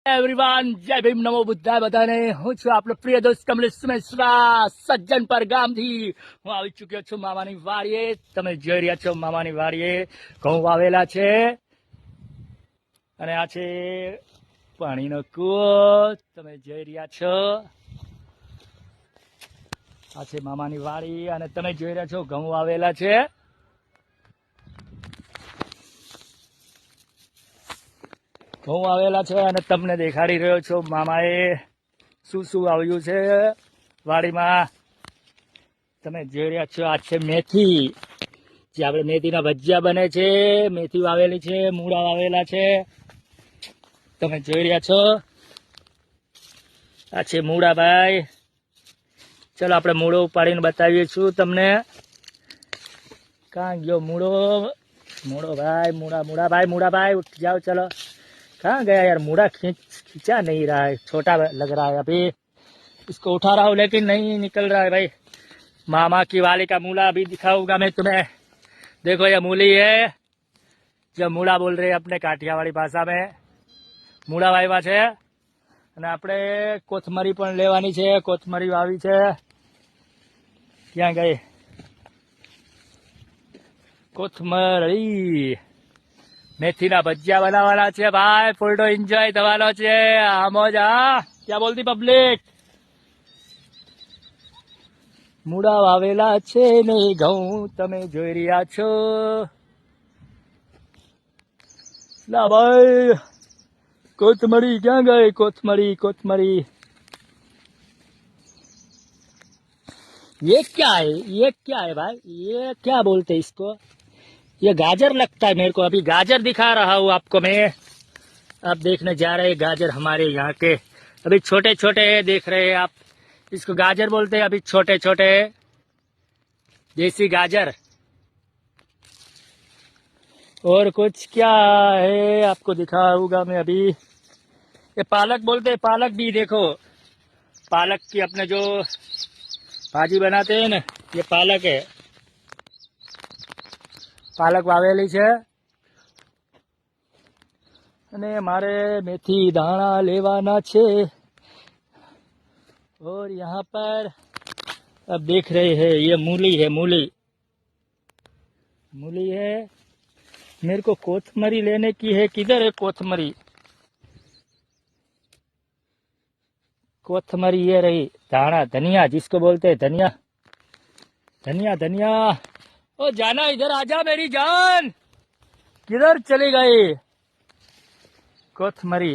Everyone, જય ભીમ, નમો બુદ્ધાય બધાને. હું છું આપણો પ્રિય દોસ્ત કમલેશ મિશ્રા, સજ્જનપર ગામથી હું આવી ચુક્યો છું મામાની વાડીએ. તમે જોઈ રહ્યા છો મામાની વાડીએ ઘઉં વાવેલા છે અને આ છે પાણીનો કૂવો. તમે જોઈ રહ્યા છો આ છે મામાની વાડી અને તમે જોઈ રહ્યા છો ઘઉં વાવેલા છે. ઘઉં આવેલા છે અને તમને દેખાડી રહ્યો છો મામાએ શું શું આવ્યું છે વાડીમાં. તમે જોઈ રહ્યા છો આ છે મેથી, જે આપણે મેથીના ભજીયા બને છે. મેથી વાવેલી છે, મૂળા વાવેલા છે. તમે જોઈ રહ્યા છો આ છે મૂળા ભાઈ. ચલો આપણે મૂળો ઉપાડીને બતાવીએ છું તમને. કાં ગયો મૂળો? મૂળો ભાઈ, मूड़ा भाई उठ जाओ. चलो कहाँ गया यार मूड़ा? खींचा नहीं रहा है, छोटा लग रहा है. अभी इसको उठा रहा हूँ लेकिन नहीं निकल रहा है भाई. मामा की वाली का मूला अभी दिखाऊंगा मैं तुम्हें. देखो ये मूली है, जो मूला बोल रहे हैं अपने काठियावाड़ी भाषा में. मूला वाव्या છે અને આપણે કોથમરી પણ લેવાની છે. કોથમરી વાવી છે. ક્યાં ગઈ કોથમરી? મેથીના ભજીયા બનાવવાના છે ભાઈ. ફૂલડો એન્જોય થવાનો છે. આમોજ. હા, ક્યાં બોલતી પબ્લિક? મૂળા વાવેલા છે ને ઘઉં તમે જોઈ રહ્યા છો. લા ભાઈ, कोथमरी ક્યાં गए? कोथमरी ये क्या है भाई? ये क्या बोलते इसको? ये गाजर लगता है मेरे को. अभी गाजर दिखा रहा हूँ आपको मैं. आप देखने जा रहे हैं गाजर हमारे यहाँ के. अभी छोटे छोटे देख रहे हैं आप. इसको गाजर बोलते हैं. अभी छोटे छोटे देसी गाजर. और कुछ क्या है आपको दिखाऊंगा मैं अभी. ये पालक बोलते हैं. पालक भी देखो, पालक की अपने जो भाजी बनाते हैं ना, ये पालक है. पालक वावेली છે અને મારે મેથી દાણા લેવાના છે. और यहाँ पर अब देख रहे हैं ये मूली है. मूली है. मेरे को कोथमरी लेने की है. किधर है कोथमरी? कोथमरी ये रही. धाना, धनिया जिसको बोलते हैं, धनिया. ओ जाना, इधर आजा मेरी जान. किधर चली गई कोथमरी?